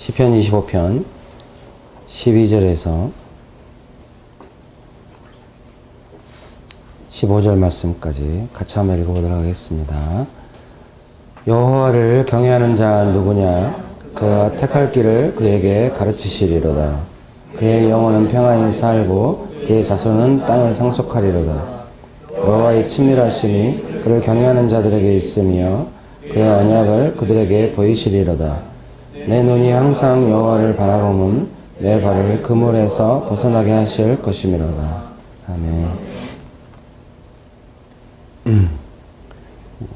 시편 25편 12절에서 15절 말씀까지 같이 한번 읽어보도록 하겠습니다. 여호와를 경외하는 자 누구냐? 그가 택할 길을 그에게 가르치시리로다. 그의 영혼은 평안히 살고 그의 자손은 땅을 상속하리로다. 여호와의 친밀하심이 그를 경외하는 자들에게 있으며 그의 언약을 그들에게 보이시리로다. 내 눈이 항상 여호와를 바라보면 내 발을 그물에서 벗어나게 하실 것이미로다. 아멘.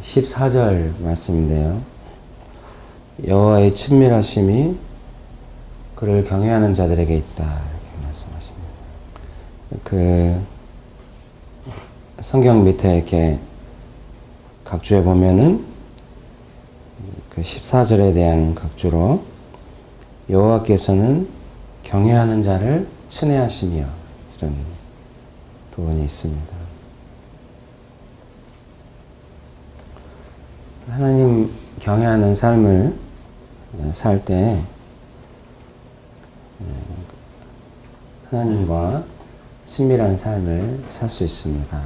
14절 말씀인데요. 여호와의 친밀하심이 그를 경외하는 자들에게 있다, 이렇게 말씀하십니다. 그 성경 밑에 이렇게 각주에 보면은 그 14절에 대한 각주로 여호와께서는 경외하는 자를 친애하시며, 이런 부분이 있습니다. 하나님 경외하는 삶을 살 때 하나님과 친밀한 삶을 살 수 있습니다.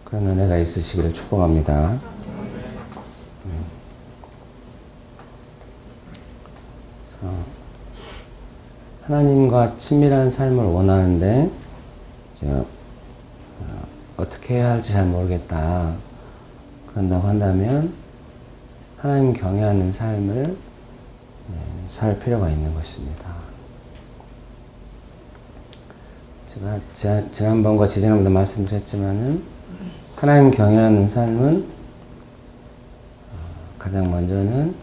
그런 은혜가 있으시기를 축복합니다. 하나님과 친밀한 삶을 원하는데 어떻게 해야 할지 잘 모르겠다. 그런다고 한다면 하나님 경외하는 삶을 살 필요가 있는 것입니다. 제가 지난번과 지지난번도 말씀드렸지만은 하나님 경외하는 삶은 가장 먼저는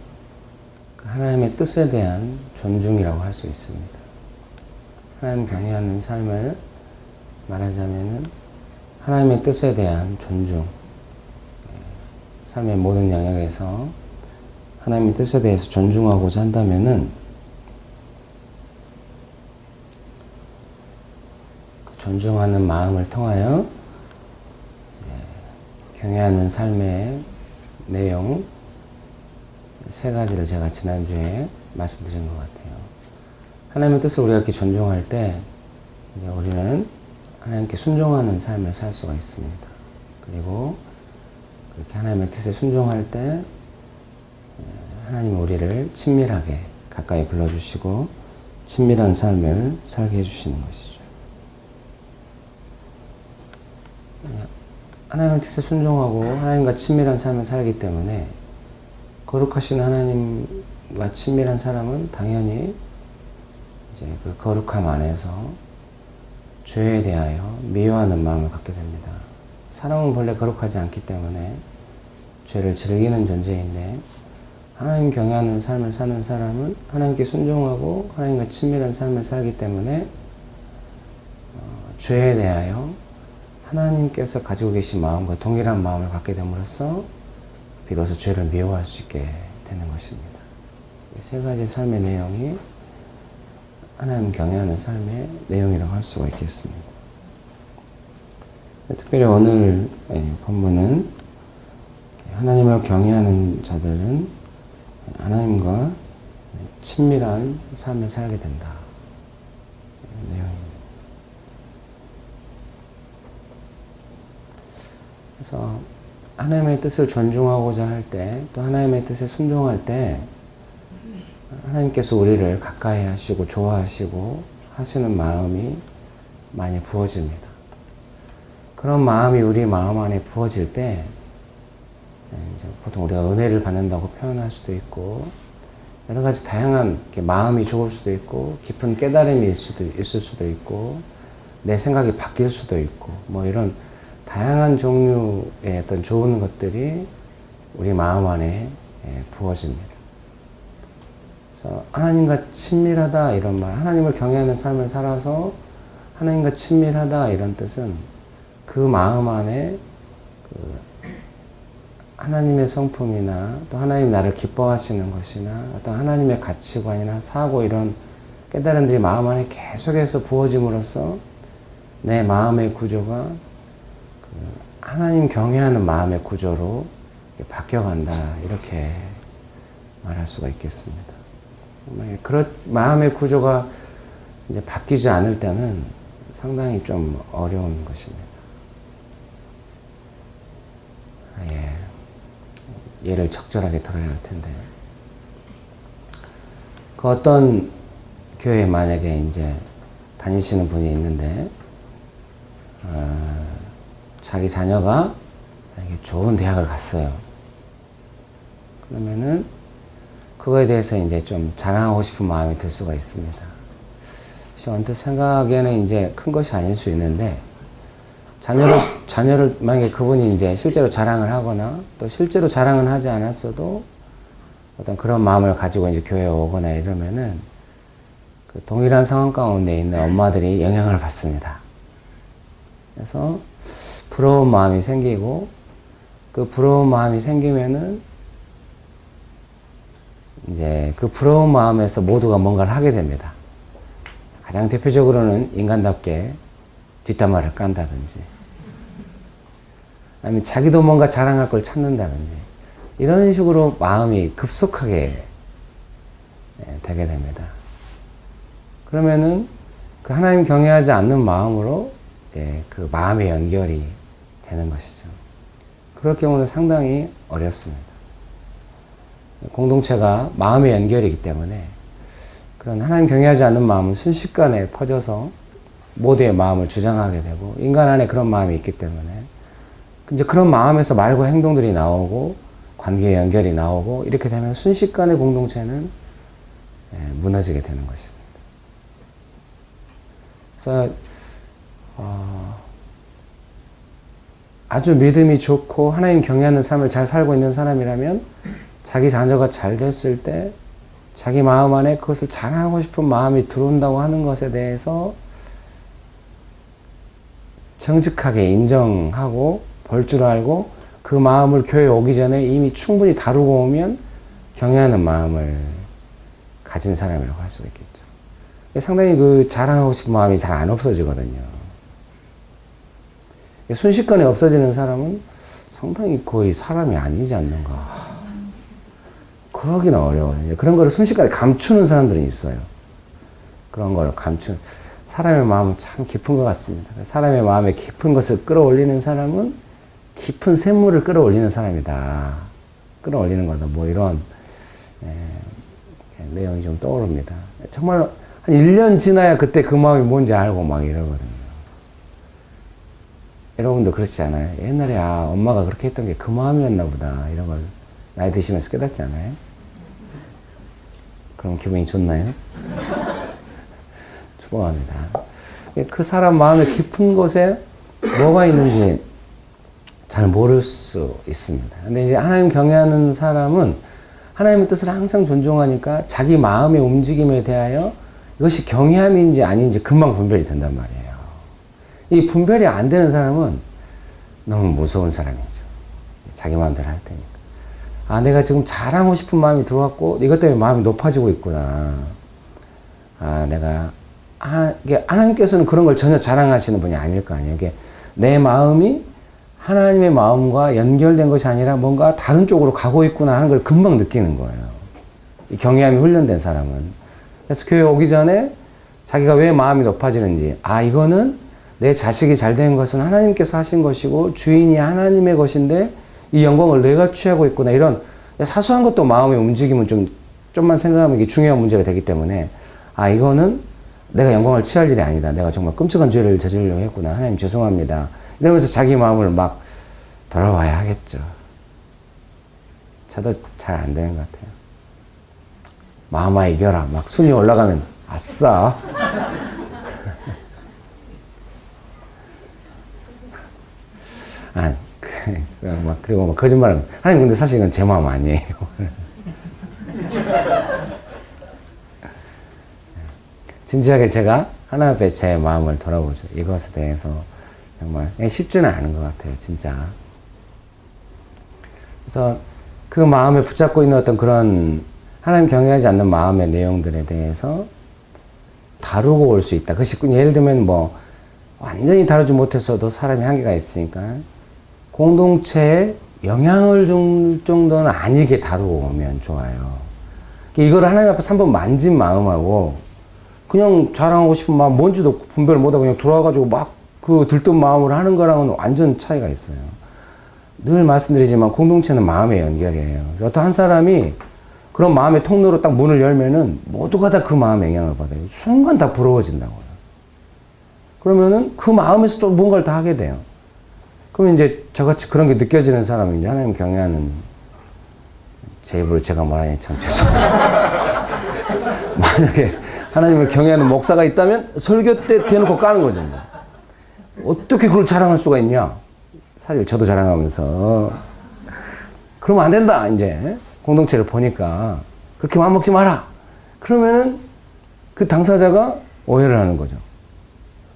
하나님의 뜻에 대한 존중이라고 할 수 있습니다. 하나님 경외하는 삶을 말하자면은 하나님의 뜻에 대한 존중, 삶의 모든 영역에서 하나님의 뜻에 대해서 존중하고자 한다면은 그 존중하는 마음을 통하여 경외하는 삶의 내용 세 가지를 제가 지난주에 말씀드린 것 같아요. 하나님의 뜻을 우리가 이렇게 존중할 때 이제 우리는 하나님께 순종하는 삶을 살 수가 있습니다. 그리고 그렇게 하나님의 뜻에 순종할 때 하나님은 우리를 친밀하게 가까이 불러주시고 친밀한 삶을 살게 해주시는 것이죠. 하나님의 뜻에 순종하고 하나님과 친밀한 삶을 살기 때문에 거룩하신 하나님과 친밀한 사람은 당연히 이제 그 거룩함 안에서 죄에 대하여 미워하는 마음을 갖게 됩니다. 사람은 본래 거룩하지 않기 때문에 죄를 즐기는 존재인데 하나님 경외하는 삶을 사는 사람은 하나님께 순종하고 하나님과 친밀한 삶을 살기 때문에 죄에 대하여 하나님께서 가지고 계신 마음과 동일한 마음을 갖게 됨으로써 비로소 죄를 미워할 수 있게 되는 것입니다. 이 세 가지 삶의 내용이 하나님 경외하는 삶의 내용이라고 할 수가 있겠습니다. 특별히 오늘 본문은 하나님을 경외하는 자들은 하나님과 친밀한 삶을 살게 된다. 내용입니다. 그래서 하나님의 뜻을 존중하고자 할 때, 또 하나님의 뜻에 순종할 때 하나님께서 우리를 가까이 하시고 좋아하시고 하시는 마음이 많이 부어집니다. 그런 마음이 우리 마음 안에 부어질 때 보통 우리가 은혜를 받는다고 표현할 수도 있고 여러 가지 다양한 마음이 좋을 수도 있고 깊은 깨달음이 있을 수도 있고 내 생각이 바뀔 수도 있고 뭐 이런 다양한 종류의 어떤 좋은 것들이 우리 마음 안에 부어집니다. 그래서 하나님과 친밀하다 이런 말, 하나님을 경외하는 삶을 살아서 하나님과 친밀하다 이런 뜻은 그 마음 안에 그 하나님의 성품이나 또 하나님 나를 기뻐하시는 것이나 어떤 하나님의 가치관이나 사고 이런 깨달음들이 마음 안에 계속해서 부어짐으로써 내 마음의 구조가 하나님 경외하는 마음의 구조로 바뀌어간다, 이렇게 말할 수가 있겠습니다. 마음의 구조가 이제 바뀌지 않을 때는 상당히 좀 어려운 것입니다. 예를 적절하게 들어야 할 텐데. 그 어떤 교회에 만약에 이제 다니시는 분이 있는데, 자기 자녀가 만약에 좋은 대학을 갔어요. 그러면은, 그거에 대해서 이제 좀 자랑하고 싶은 마음이 들 수가 있습니다. 언뜻 생각에는 이제 큰 것이 아닐 수 있는데, 자녀를, 만약에 그분이 이제 실제로 자랑을 하거나, 또 실제로 자랑은 하지 않았어도, 어떤 그런 마음을 가지고 이제 교회에 오거나 이러면은, 그 동일한 상황 가운데 있는 엄마들이 영향을 받습니다. 그래서, 부러운 마음이 생기고, 그 부러운 마음이 생기면은, 이제 그 부러운 마음에서 모두가 뭔가를 하게 됩니다. 가장 대표적으로는 인간답게 뒷담화를 깐다든지, 아니면 자기도 뭔가 자랑할 걸 찾는다든지, 이런 식으로 마음이 급속하게 되게 됩니다. 그러면은 그 하나님 경외하지 않는 마음으로 이제 그 마음의 연결이 되는 것이죠. 그럴 경우는 상당히 어렵습니다. 공동체가 마음의 연결이기 때문에 그런 하나님 경외하지 않는 마음은 순식간에 퍼져서 모두의 마음을 주장하게 되고, 인간 안에 그런 마음이 있기 때문에 이제 그런 마음에서 말과 행동들이 나오고 관계의 연결이 나오고, 이렇게 되면 순식간에 공동체는 무너지게 되는 것입니다. 그래서 아주 믿음이 좋고 하나님 경외하는 삶을 잘 살고 있는 사람이라면, 자기 자녀가 잘 됐을 때 자기 마음 안에 그것을 자랑하고 싶은 마음이 들어온다고 하는 것에 대해서 정직하게 인정하고 볼 줄 알고, 그 마음을 교회에 오기 전에 이미 충분히 다루고 오면 경외하는 마음을 가진 사람이라고 할 수 있겠죠. 상당히 그 자랑하고 싶은 마음이 잘 안 없어지거든요. 순식간에 없어지는 사람은 상당히 거의 사람이 아니지 않는가. 그러기는 어려워요. 그런 거를 순식간에 감추는 사람들이 있어요. 그런 거를 사람의 마음은 참 깊은 것 같습니다. 사람의 마음에 깊은 것을 끌어올리는 사람은 깊은 샘물을 끌어올리는 사람이다. 끌어올리는 거다. 뭐 이런 내용이 좀 떠오릅니다. 정말 한 1년 지나야 그때 그 마음이 뭔지 알고 막 이러거든요. 여러분도 그렇지 않아요? 옛날에 엄마가 그렇게 했던 게 그 마음이었나 보다. 이런 걸 나이 드시면서 깨닫지 않아요? 그럼 기분이 좋나요? 축복합니다. 그 사람 마음의 깊은 곳에 뭐가 있는지 잘 모를 수 있습니다. 근데 이제 하나님 경외하는 사람은 하나님의 뜻을 항상 존중하니까 자기 마음의 움직임에 대하여 이것이 경외함인지 아닌지 금방 분별이 된단 말이에요. 이 분별이 안 되는 사람은 너무 무서운 사람이죠. 자기 마음대로 할 테니까. 내가 지금 자랑하고 싶은 마음이 들어왔고, 이것 때문에 마음이 높아지고 있구나. 이게 하나님께서는 그런 걸 전혀 자랑하시는 분이 아닐 거 아니에요. 이게 내 마음이 하나님의 마음과 연결된 것이 아니라 뭔가 다른 쪽으로 가고 있구나 하는 걸 금방 느끼는 거예요. 이 경외함이 훈련된 사람은. 그래서 교회 오기 전에 자기가 왜 마음이 높아지는지, 이거는 내 자식이 잘 된 것은 하나님께서 하신 것이고 주인이 하나님의 것인데 이 영광을 내가 취하고 있구나. 이런 사소한 것도 마음의 움직임은 좀만 생각하면 이게 중요한 문제가 되기 때문에, 이거는 내가 영광을 취할 일이 아니다. 내가 정말 끔찍한 죄를 저지르려고 했구나. 하나님 죄송합니다. 이러면서 자기 마음을 막 돌아와야 하겠죠. 저도 잘 안 되는 것 같아요. 마음아 이겨라. 막 순위 올라가면 아싸. 그리고 막 거짓말하면, 하나님 근데 사실 이건 제 마음 아니에요. 진지하게 제가 하나님 앞에 제 마음을 돌아보죠. 이것에 대해서 정말 쉽지는 않은 것 같아요, 진짜. 그래서 그 마음에 붙잡고 있는 어떤 그런 하나님 경외하지 않는 마음의 내용들에 대해서 다루고 올 수 있다. 그것이 예를 들면 뭐 완전히 다루지 못했어도 사람이 한계가 있으니까 공동체에 영향을 줄 정도는 아니게 다루고 오면 좋아요. 이걸 하나님 앞에서 한번 만진 마음하고 그냥 자랑하고 싶은 마음 뭔지도 분별 못하고 그냥 들어와가지고 막 그 들뜬 마음으로 하는 거랑은 완전 차이가 있어요. 늘 말씀드리지만 공동체는 마음의 연결이에요. 어떤 한 사람이 그런 마음의 통로로 딱 문을 열면은 모두가 다 그 마음의 영향을 받아요. 순간 다 부러워진다고요. 그러면은 그 마음에서 또 뭔가를 다 하게 돼요. 그러면 이제 저같이 그런 게 느껴지는 사람이 이제 하나님 경외하는, 제 입으로 제가 말하니 참 죄송합니다. 만약에 하나님을 경외하는 목사가 있다면 설교 때 대놓고 까는 거죠. 어떻게 그걸 자랑할 수가 있냐? 사실 저도 자랑하면서 그러면 안 된다. 이제 공동체를 보니까 그렇게 마음먹지 마라. 그러면은 그 당사자가 오해를 하는 거죠.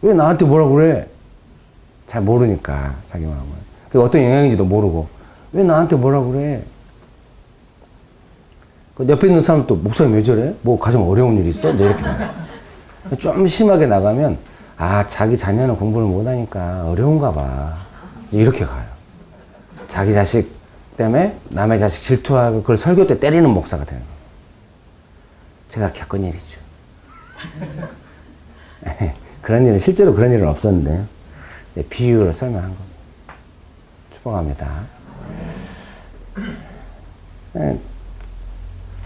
왜 나한테 뭐라 그래? 잘 모르니까 자기 마음을. 그게 어떤 영향인지도 모르고 왜 나한테 뭐라 그래? 그 옆에 있는 사람 또 목사님 왜 저래? 뭐 가장 어려운 일 있어? 이제 이렇게 나가요. 좀 심하게 나가면 아 자기 자녀는 공부를 못하니까 어려운가 봐. 이렇게 가요. 자기 자식 때문에 남의 자식 질투하고 그걸 설교 때 때리는 목사가 되는 거예요. 제가 겪은 일이죠. 그런 일은 실제로 그런 일은 없었는데 비유로 설명한 겁니다. 축복합니다.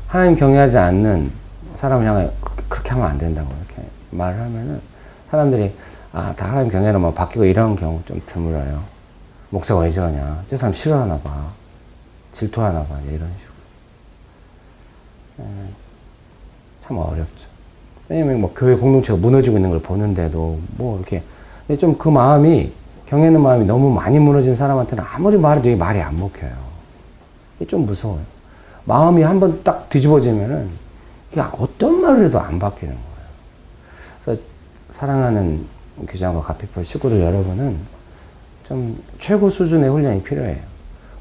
하나님 경외하지 않는 사람을 향해 그렇게 하면 안 된다고 이렇게 말을 하면은 사람들이 아, 다 하나님 경외로만 바뀌고 이런 경우 좀 드물어요. 목사가 왜 저러냐? 저 사람 싫어하나 봐. 질투하나 봐. 이런 식으로. 참 어렵죠. 왜냐면 뭐 교회 공동체가 무너지고 있는 걸 보는데도 뭐 이렇게 좀 그 마음이 경외하는 마음이 너무 많이 무너진 사람한테는 아무리 말해도 이 말이 안 먹혀요. 이게 좀 무서워요. 마음이 한번 딱 뒤집어지면은 이게 어떤 말을 해도 안 바뀌는 거예요. 그래서 사랑하는 교장과 가피풀 식구들 여러분은 좀 최고 수준의 훈련이 필요해요.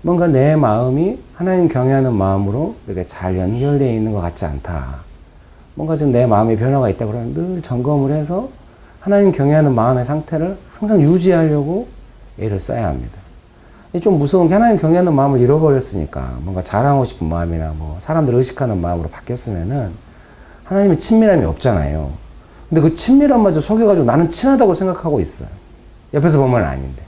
뭔가 내 마음이 하나님 경외하는 마음으로 이렇게 잘 연결되어 있는 것 같지 않다. 뭔가 좀 내 마음에 변화가 있다 그러면 늘 점검을 해서 하나님 경외하는 마음의 상태를 항상 유지하려고 애를 써야 합니다. 좀 무서운 게 하나님 경외하는 마음을 잃어버렸으니까 뭔가 자랑하고 싶은 마음이나 뭐 사람들을 의식하는 마음으로 바뀌었으면은 하나님의 친밀함이 없잖아요. 근데 그 친밀함마저 속여가지고 나는 친하다고 생각하고 있어요. 옆에서 보면 아닌데.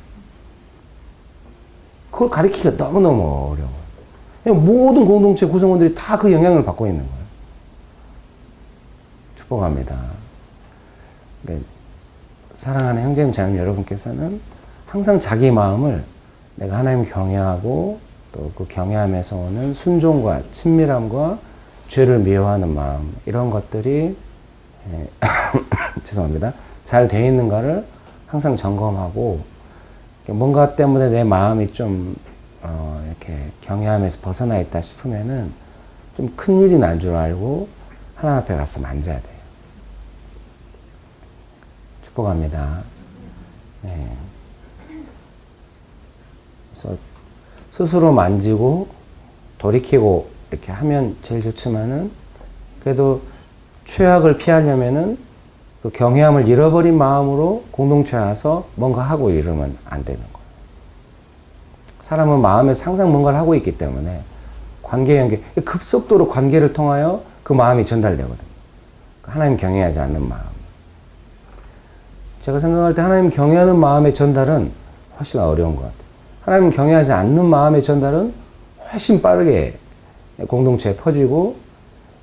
그걸 가리키기가 너무너무 어려워요. 모든 공동체 구성원들이 다 그 영향을 받고 있는 거예요. 축복합니다. 그러니까 사랑하는 형제님 자매 여러분께서는 항상 자기 마음을 내가 하나님 경외하고 또 그 경외함에서 오는 순종과 친밀함과 죄를 미워하는 마음 이런 것들이 죄송합니다. 잘 되어 있는가를 항상 점검하고 뭔가 때문에 내 마음이 좀 이렇게 경외함에서 벗어나 있다 싶으면은 좀 큰일이 난 줄 알고 하나님 앞에 가서 만져야 돼요. 축복합니다. 네. 그래서 스스로 만지고 돌이키고 이렇게 하면 제일 좋지만은 그래도 최악을 피하려면은 그 경외함을 잃어버린 마음으로 공동체에 와서 뭔가 하고 이러면 안 되는 거예요. 사람은 마음에서 항상 뭔가를 하고 있기 때문에 관계 연계, 급속도로 관계를 통하여 그 마음이 전달되거든요. 하나님 경외하지 않는 마음. 제가 생각할 때 하나님 경외하는 마음의 전달은 훨씬 어려운 것 같아요. 하나님 경외하지 않는 마음의 전달은 훨씬 빠르게 공동체에 퍼지고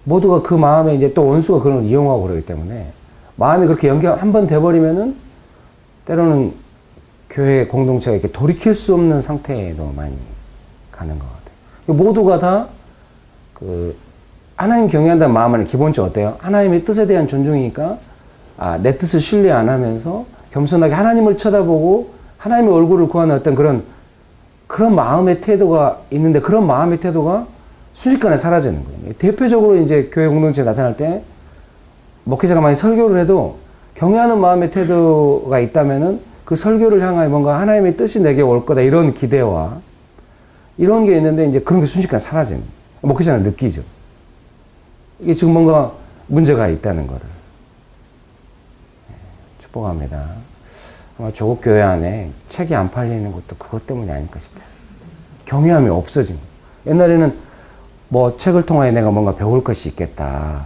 모두가 그 마음에 이제 또 원수가 그런 걸 이용하고 그러기 때문에 마음이 그렇게 연결 한번 돼버리면은 때로는 교회 공동체가 이렇게 돌이킬 수 없는 상태에도 많이 가는 것 같아요. 모두가 다 그 하나님 경외한다는 마음은 기본적으로 어때요? 하나님의 뜻에 대한 존중이니까 내 뜻을 신뢰 안 하면서 겸손하게 하나님을 쳐다보고 하나님의 얼굴을 구하는 어떤 그런 마음의 태도가 있는데 그런 마음의 태도가 순식간에 사라지는 거예요. 대표적으로 이제 교회 공동체에 나타날 때 목회자가 많이 설교를 해도 경외하는 마음의 태도가 있다면은 그 설교를 향하여 뭔가 하나님의 뜻이 내게 올 거다 이런 기대와 이런 게 있는데 이제 그런 게 순식간에 사라지는 거예요. 목회자는 느끼죠. 이게 지금 뭔가 문제가 있다는 거를. 축복합니다. 아마 조국 교회 안에 책이 안 팔리는 것도 그것 때문이 아닐까 싶어요. 경외함이 없어진 거예요. 옛날에는 뭐 책을 통하여 내가 뭔가 배울 것이 있겠다.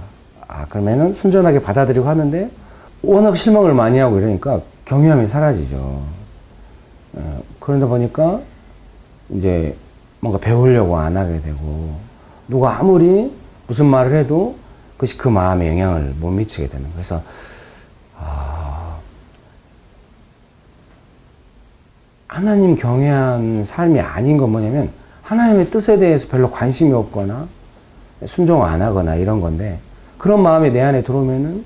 그러면은 순전하게 받아들이고 하는데 워낙 실망을 많이 하고 이러니까 경외함이 사라지죠. 그러다 보니까 이제 뭔가 배우려고 안 하게 되고 누가 아무리 무슨 말을 해도 그것이 그 마음에 영향을 못 미치게 되는 거예요. 그래서 하나님 경외한 삶이 아닌 건 뭐냐면 하나님의 뜻에 대해서 별로 관심이 없거나 순종 안 하거나 이런 건데 그런 마음이 내 안에 들어오면은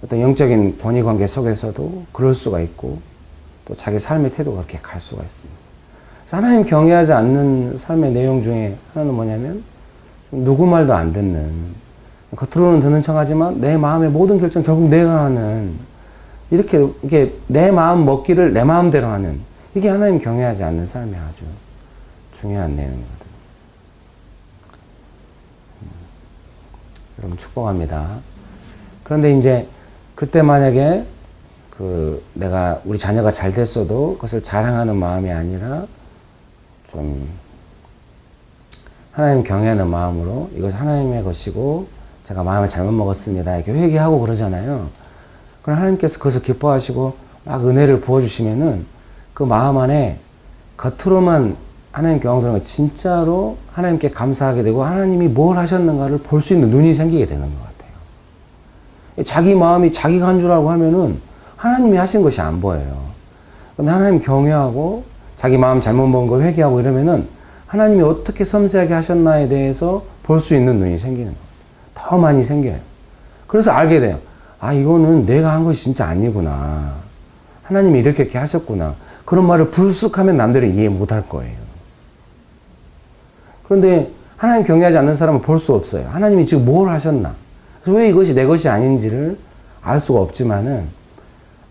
어떤 영적인 권위관계 속에서도 그럴 수가 있고 또 자기 삶의 태도가 그렇게 갈 수가 있습니다. 그래서 하나님 경외하지 않는 삶의 내용 중에 하나는 뭐냐면 누구 말도 안 듣는 겉으로는 듣는 척하지만 내 마음의 모든 결정 결국 내가 하는 이게 내 마음 먹기를 내 마음대로 하는 이게 하나님 경외하지 않는 삶의 아주 중요한 내용이거든요. 여러분 축복합니다. 그런데 이제 그때 만약에 내가 우리 자녀가 잘 됐어도 그것을 자랑하는 마음이 아니라 좀 하나님 경외하는 마음으로 이것이 하나님의 것이고 제가 마음을 잘못 먹었습니다. 이렇게 회개하고 그러잖아요. 그럼 하나님께서 그것을 기뻐하시고 막 은혜를 부어주시면은 그 마음 안에 겉으로만 하나님 경험하는 거 진짜로 하나님께 감사하게 되고 하나님이 뭘 하셨는가를 볼 수 있는 눈이 생기게 되는 것 같아요. 자기 마음이 자기가 한 줄 알고 하면은 하나님이 하신 것이 안 보여요. 근데 하나님 경외하고 자기 마음 잘못 먹은 거 회개하고 이러면은 하나님이 어떻게 섬세하게 하셨나에 대해서 볼 수 있는 눈이 생기는 거예요. 더 많이 생겨요. 그래서 알게 돼요. 이거는 내가 한 것이 진짜 아니구나. 하나님이 이렇게 하셨구나. 그런 말을 불쑥하면 남들은 이해 못할 거예요. 그런데 하나님 경외하지 않는 사람은 볼 수 없어요. 하나님이 지금 뭘 하셨나. 그래서 왜 이것이 내 것이 아닌지를 알 수가 없지만은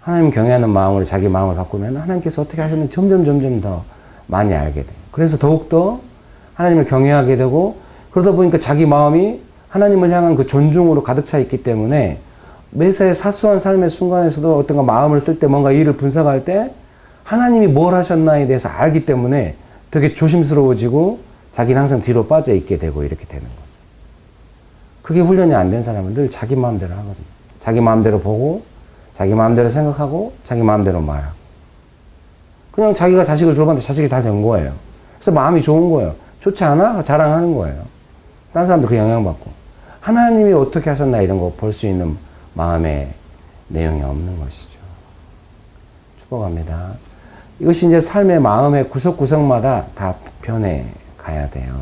하나님 경외하는 마음으로 자기 마음을 바꾸면 하나님께서 어떻게 하셨는지 점점 더 많이 알게 돼요. 그래서 더욱더 하나님을 경외하게 되고 그러다 보니까 자기 마음이 하나님을 향한 그 존중으로 가득 차 있기 때문에 매사에 사소한 삶의 순간에서도 어떤가 마음을 쓸 때 뭔가 일을 분석할 때 하나님이 뭘 하셨나에 대해서 알기 때문에 되게 조심스러워지고 자기는 항상 뒤로 빠져 있게 되고 이렇게 되는 거죠. 그게 훈련이 안 된 사람은 늘 자기 마음대로 하거든요. 자기 마음대로 보고 자기 마음대로 생각하고 자기 마음대로 말하고 그냥 자기가 자식을 졸업하는데 자식이 다 된 거예요. 그래서 마음이 좋은 거예요. 좋지 않아? 자랑하는 거예요. 딴 사람도 그 영향받고 하나님이 어떻게 하셨나 이런 거 볼 수 있는 마음의 내용이 없는 것이죠. 축복합니다. 이것이 이제 삶의 마음의 구석구석마다 다 변해 가야 돼요.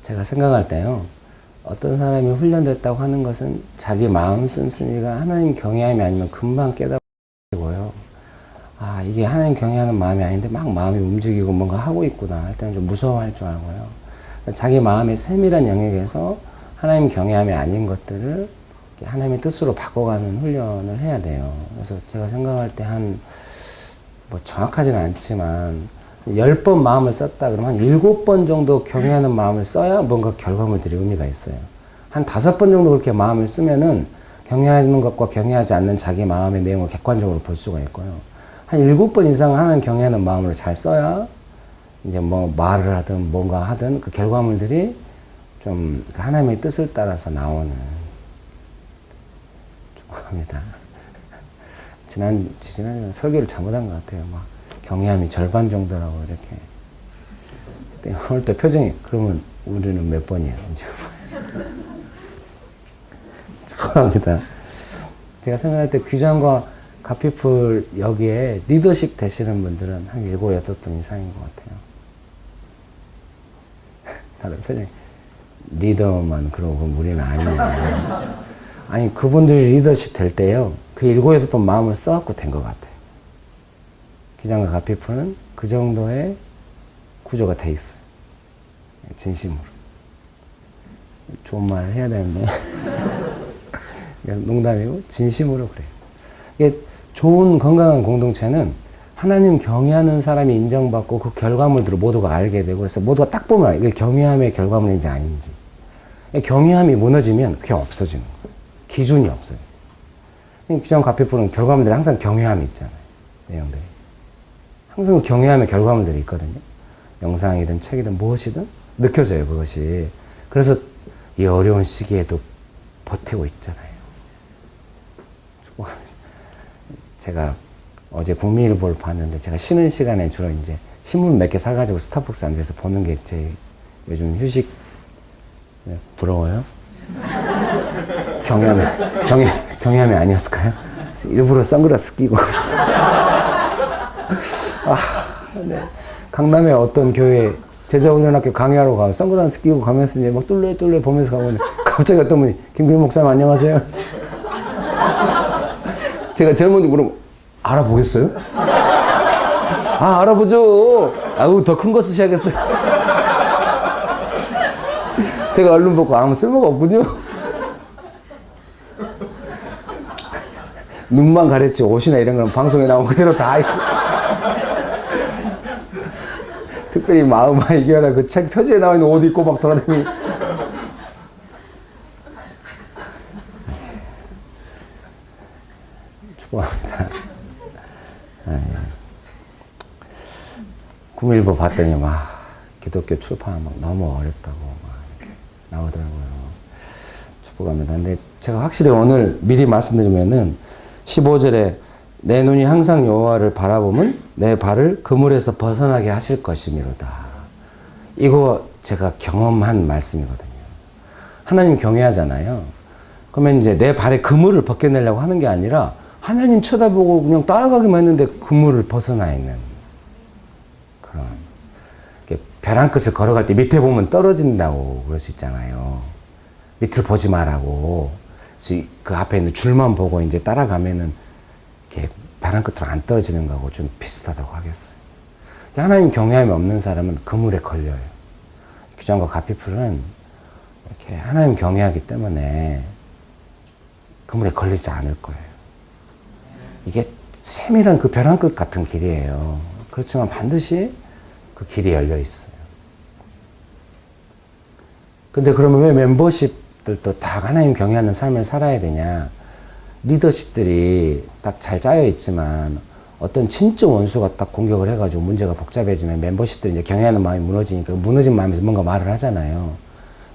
제가 생각할 때요. 어떤 사람이 훈련됐다고 하는 것은 자기 마음 씀씀이가 하나님 경외함이 아니면 금방 깨닫고요. 이게 하나님 경외하는 마음이 아닌데 막 마음이 움직이고 뭔가 하고 있구나. 할 때는 좀 무서워할 줄 알고요. 자기 마음의 세밀한 영역에서 하나님 경외함이 아닌 것들을 하나님의 뜻으로 바꿔가는 훈련을 해야 돼요. 그래서 제가 생각할 때 뭐 정확하지는 않지만 10번 마음을 썼다 그러면 한 7번 정도 경외하는 마음을 써야 뭔가 결과물들이 의미가 있어요. 한 5번 정도 그렇게 마음을 쓰면은 경외하는 것과 경외하지 않는 자기 마음의 내용을 객관적으로 볼 수가 있고요. 한 7번 이상 하는 경외하는 마음을 잘 써야 이제 뭐 말을 하든 뭔가 하든 그 결과물들이 좀 하나님의 뜻을 따라서 나오는 축복합니다. 지난 설교를 잘못한 것 같아요. 막 경외함이 절반 정도라고 이렇게. 오늘 또 표정이 그러면 우리는 몇 번이에요? 이제. 축복합니다. 제가 생각할 때 귀장과 가피풀 여기에 리더십 되시는 분들은 한 7, 8분 이상인 것 같아요. 다들 표정이 리더만 그러고 우리는 아니에요. 아니 그분들이 리더십 될 때요. 그 7, 8번 마음을 써갖고 된 것 같아요. 기장과 가피풀은 그 정도의 구조가 돼 있어요. 진심으로. 좋은 말을 해야 되는데 농담이고 진심으로 그래요. 이게 좋은 건강한 공동체는 하나님 경외하는 사람이 인정받고 그 결과물들을 모두가 알게 되고 그래서 모두가 딱 보면 이게 경외함의 결과물인지 아닌지. 경외함이 무너지면 그게 없어지는 거예요. 기준이 없어요. 기장 가피풀은 결과물들이 항상 경외함이 있잖아요. 내용들이. 항상 경외함의 결과물들이 있거든요. 영상이든 책이든 무엇이든 느껴져요, 그것이. 그래서 이 어려운 시기에도 버티고 있잖아요. 제가 어제 국민일보를 봤는데 제가 쉬는 시간에 주로 이제 신문 몇 개 사가지고 스타벅스 앉아서 보는 게 제 요즘 휴식. 부러워요? 경험이 아니었을까요? 일부러 선글라스 끼고. 네. 강남의 어떤 교회 제자훈련학교 강의하러 가서 선글라스 끼고 가면서 이제 막 뚫레 보면서 가는데 갑자기 어떤 분이 김규일 목사님 안녕하세요. 제가 젊은이 물으면 알아보겠어요? 알아보죠. 아우 더 큰 거 쓰셔야겠어요. 제가 얼른 보고 아무 쓸모가 없군요. 눈만 가렸지 옷이나 이런 거는 방송에 나온 그대로 다 있고. 특별히 마음아 이겨라 그 책 표지에 나와 있는 옷 입고 막 돌아다니. 축복합니다. 국민일보 봤더니 막 기독교 출판 막 너무 어렵다고 막 이렇게 나오더라고요. 축복합니다. 근데 제가 확실히 오늘 미리 말씀드리면은 15절에 내 눈이 항상 여호와를 바라보면 내 발을 그물에서 벗어나게 하실 것이미로다. 이거 제가 경험한 말씀이거든요. 하나님 경외하잖아요. 그러면 이제 내 발에 그물을 벗겨내려고 하는 게 아니라 하나님 쳐다보고 그냥 따라가기만 했는데 그물을 벗어나 있는 그런. 별 한 끝을 걸어갈 때 밑에 보면 떨어진다고 그럴 수 있잖아요. 밑을 보지 말라고. 그래서 그 앞에 있는 줄만 보고 이제 따라가면은 이렇게 별 한 끝으로 안 떨어지는 거하고 좀 비슷하다고 하겠어요. 하나님 경외함이 없는 사람은 그물에 걸려요. 규장과 가피풀은 이렇게 하나님 경외하기 때문에 그물에 걸리지 않을 거예요. 이게 세밀한 그 별 한 끝 같은 길이에요. 그렇지만 반드시 그 길이 열려 있어요. 근데 그러면 왜 멤버십들도 다 하나님 경외하는 삶을 살아야 되냐? 리더십들이 딱 잘 짜여 있지만 어떤 진짜 원수가 딱 공격을 해가지고 문제가 복잡해지면 멤버십들이 이제 경외하는 마음이 무너지니까 무너진 마음에서 뭔가 말을 하잖아요.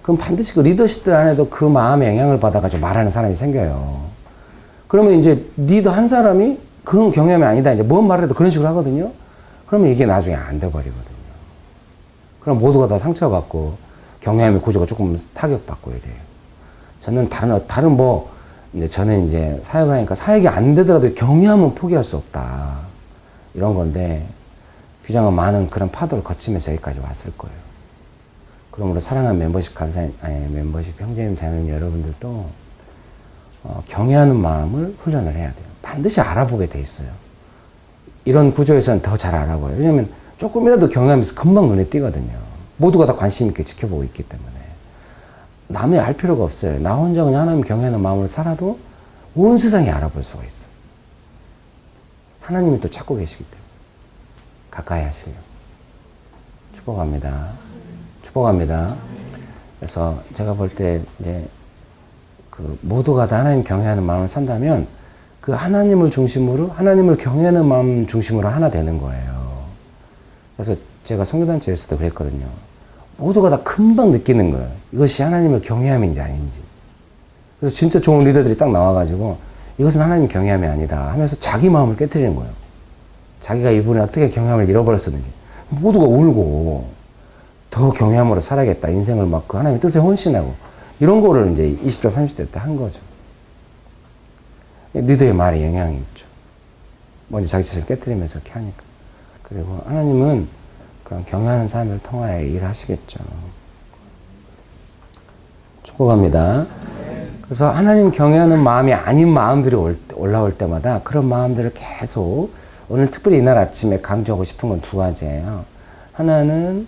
그럼 반드시 그 리더십들 안에도 그 마음의 영향을 받아가지고 말하는 사람이 생겨요. 그러면 이제 리더 한 사람이 그건 경외함이 아니다. 이제 뭔 말을 해도 그런 식으로 하거든요. 그러면 이게 나중에 안 돼버리거든요. 그럼 모두가 다 상처받고 경외함의 구조가 조금 타격받고 이래요. 저는 다른 뭐, 이제 저는 이제 사역을 하니까 사역이 안 되더라도 경외함은 포기할 수 없다. 이런 건데, 규장은 많은 그런 파도를 거치면서 여기까지 왔을 거예요. 그러므로 사랑하는 멤버십 멤버십 형제님, 자매님 여러분들도, 경외하는 마음을 훈련을 해야 돼요. 반드시 알아보게 돼 있어요. 이런 구조에서는 더 잘 알아봐요. 왜냐면 조금이라도 경외하면서 금방 눈에 띄거든요. 모두가 다 관심 있게 지켜보고 있기 때문에. 남이 알 필요가 없어요. 나 혼자 그냥 하나님 경외하는 마음으로 살아도 온 세상이 알아볼 수가 있어요. 하나님이 또 찾고 계시기 때문에. 가까이 하시려. 축복합니다. 축복합니다. 그래서 제가 볼 때 이제 그 모두가 다 하나님 경외하는 마음을 산다면 그 하나님을 중심으로, 하나님을 경외하는 마음 중심으로 하나 되는 거예요. 그래서 제가 선교단체에서도 그랬거든요. 모두가 다 금방 느끼는 거예요. 이것이 하나님을 경외함인지 아닌지. 그래서 진짜 좋은 리더들이 딱 나와가지고 이것은 하나님 경외함이 아니다 하면서 자기 마음을 깨트리는 거예요. 자기가 이분이 어떻게 경외함을 잃어버렸었는지. 모두가 울고 더 경외함으로 살아야겠다. 인생을 막 그 하나님의 뜻에 헌신하고 이런 거를 이제 20대, 30대 때 한 거죠. 리더의 말에 영향이 있죠. 먼저 자기 자신을 깨트리면서 이렇게 하니까. 그리고 하나님은 그런 경외하는 삶을 통하여 일하시겠죠. 축복합니다. 그래서 하나님 경외하는 마음이 아닌 마음들이 올라올 때마다 그런 마음들을 계속 오늘 특별히 이날 아침에 강조하고 싶은 건 두 가지예요. 하나는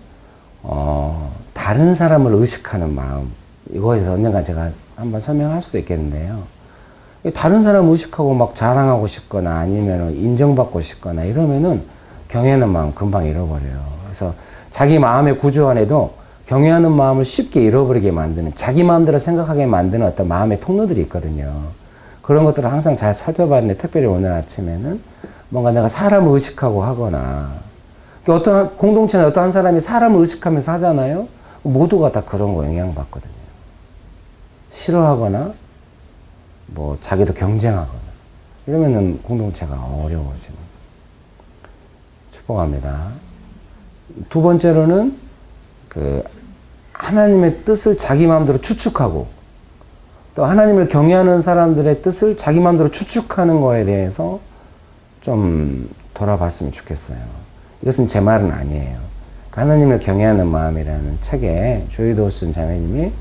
다른 사람을 의식하는 마음. 이거에 대해서 언젠가 제가 한번 설명할 수도 있겠는데요. 다른 사람 의식하고 막 자랑하고 싶거나 아니면 인정받고 싶거나 이러면은 경외하는 마음 금방 잃어버려요. 그래서 자기 마음의 구조 안에도 경외하는 마음을 쉽게 잃어버리게 만드는, 자기 마음대로 생각하게 만드는 어떤 마음의 통로들이 있거든요. 그런 것들을 항상 잘 살펴봤는데 특별히 오늘 아침에는 뭔가 내가 사람을 의식하고 하거나 어떤 공동체는 어떤 한 사람이 사람을 의식하면서 하잖아요. 모두가 다 그런 거 영향받거든요. 싫어하거나 뭐 자기도 경쟁하거나 이러면은 공동체가 어려워지는 거예요. 축복합니다. 두 번째로는 그 하나님의 뜻을 자기 마음대로 추측하고 또 하나님을 경외하는 사람들의 뜻을 자기 마음대로 추측하는 거에 대해서 좀 돌아봤으면 좋겠어요. 이것은 제 말은 아니에요. 하나님을 경외하는 마음이라는 책에 조이 도슨 자매님이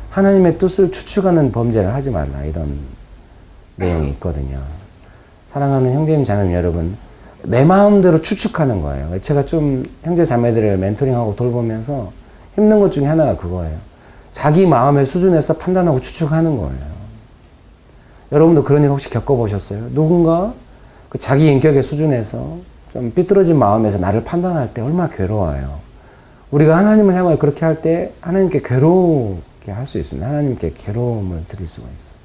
하나님의 뜻을 추측하는 범죄를 하지 말라 이런 내용이 있거든요. 사랑하는 형제님 자매님 여러분, 내 마음대로 추측하는 거예요. 제가 좀 형제 자매들을 멘토링하고 돌보면서 힘든 것 중에 하나가 그거예요. 자기 마음의 수준에서 판단하고 추측하는 거예요. 여러분도 그런 일 혹시 겪어보셨어요? 누군가 그 자기 인격의 수준에서 좀 삐뚤어진 마음에서 나를 판단할 때 얼마나 괴로워요. 우리가 하나님을 향하여 그렇게 할 때 하나님께 괴롭게 할 수 있습니다. 하나님께 괴로움을 드릴 수가 있어요.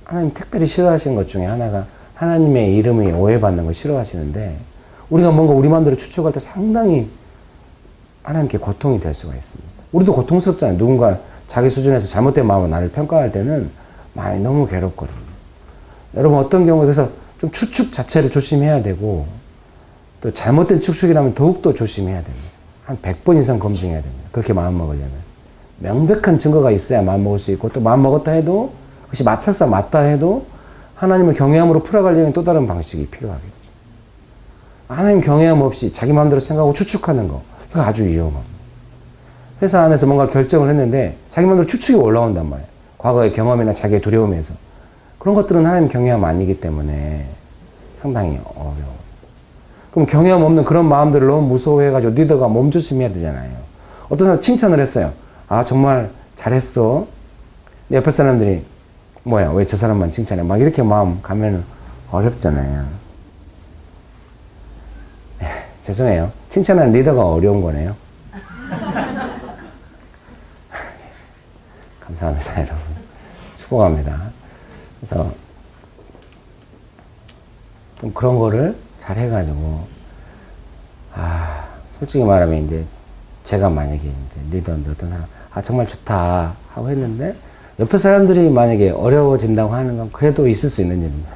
하나님 특별히 싫어하시는 것 중에 하나가 하나님의 이름이 오해받는 걸 싫어하시는데 우리가 뭔가 우리 마음대로 추측할 때 상당히 하나님께 고통이 될 수가 있습니다. 우리도 고통스럽잖아요. 누군가 자기 수준에서 잘못된 마음으로 나를 평가할 때는 마음이 너무 괴롭거든요. 여러분 어떤 경우에 그래서 좀 추측 자체를 조심해야 되고 또 잘못된 추측이라면 더욱더 조심해야 됩니다. 한 100번 이상 검증해야 됩니다. 그렇게 마음 먹으려면. 명백한 증거가 있어야 마음 먹을 수 있고 또 마음 먹었다 해도 그것이 맞찰사 맞다 해도 하나님을 경외함으로 풀어가려면 또 다른 방식이 필요하겠죠. 하나님 경외함 없이 자기 마음대로 생각하고 추측하는 거 이거 아주 위험합니다. 회사 안에서 뭔가 결정을 했는데 자기 마음대로 추측이 올라온단 말이에요. 과거의 경험이나 자기의 두려움에서. 그런 것들은 하나님 경외함 아니기 때문에 상당히 어려워요. 그럼 경외함 없는 그런 마음들을 너무 무서워해가지고 리더가 몸조심해야 되잖아요. 어떤 사람 칭찬을 했어요. 아 정말 잘했어. 근데 옆에 사람들이 뭐야 왜 저 사람만 칭찬해 막 이렇게 마음 가면 어렵잖아요. 죄송해요. 칭찬하는 리더가 어려운 거네요. 감사합니다 여러분. 축복합니다. 그래서 좀 그런 거를 잘 해가지고 솔직히 말하면 이제 제가 만약에 이제 리더인데 어떤 사람 정말 좋다 하고 했는데 옆에 사람들이 만약에 어려워진다고 하는 건 그래도 있을 수 있는 일입니다.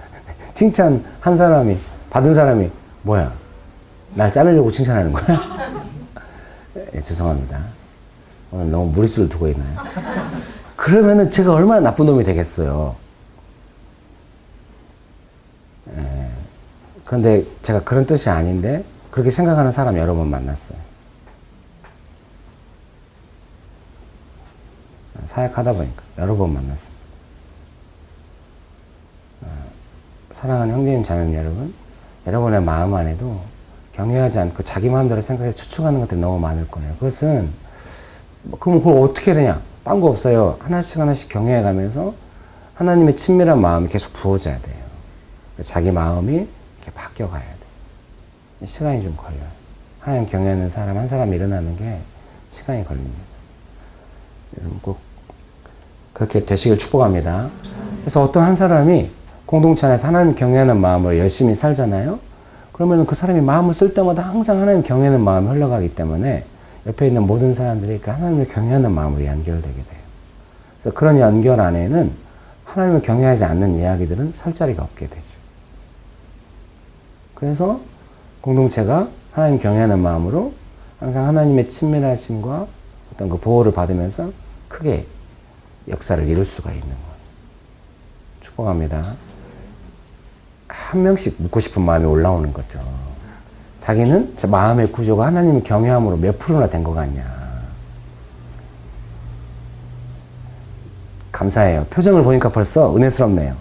칭찬 한 사람이 받은 사람이 뭐야 날 자르려고 칭찬하는 거야? 예, 죄송합니다. 오늘 너무 무리수를 두고 있나요? 그러면은 제가 얼마나 나쁜 놈이 되겠어요. 예, 그런데 제가 그런 뜻이 아닌데 그렇게 생각하는 사람 여러 번 만났어요. 사역하다 보니까 여러 번 만났습니다. 사랑하는 형제님 자매님 여러분, 여러분의 마음 안에도 경외하지 않고 자기 마음대로 생각해서 추측하는 것들이 너무 많을 거예요. 그것은 그럼 그걸 어떻게 해야 되냐? 딴 거 없어요. 하나씩 하나씩 경외해 가면서 하나님의 친밀한 마음이 계속 부어져야 돼요. 자기 마음이 이렇게 바뀌어 가야 돼요. 시간이 좀 걸려요. 하나님 경외하는 사람 한 사람 일어나는 게 시간이 걸립니다. 여러분 꼭 그렇게 되시길 축복합니다. 그래서 어떤 한 사람이 공동체 안에서 하나님 경외하는 마음으로 열심히 살잖아요. 그러면 그 사람이 마음을 쓸 때마다 항상 하나님 경외하는 마음이 흘러가기 때문에 옆에 있는 모든 사람들이 그 하나님을 경외하는 마음으로 연결되게 돼요. 그래서 그런 연결 안에는 하나님을 경외하지 않는 이야기들은 설 자리가 없게 되죠. 그래서 공동체가 하나님 경외하는 마음으로 항상 하나님의 친밀하심과 어떤 그 보호를 받으면서 크게 역사를 이룰 수가 있는 거예요. 축복합니다. 한 명씩 묻고 싶은 마음이 올라오는 거죠. 자기는 마음의 구조가 하나님의 경외함으로 몇 프로나 된 것 같냐. 감사해요. 표정을 보니까 벌써 은혜스럽네요.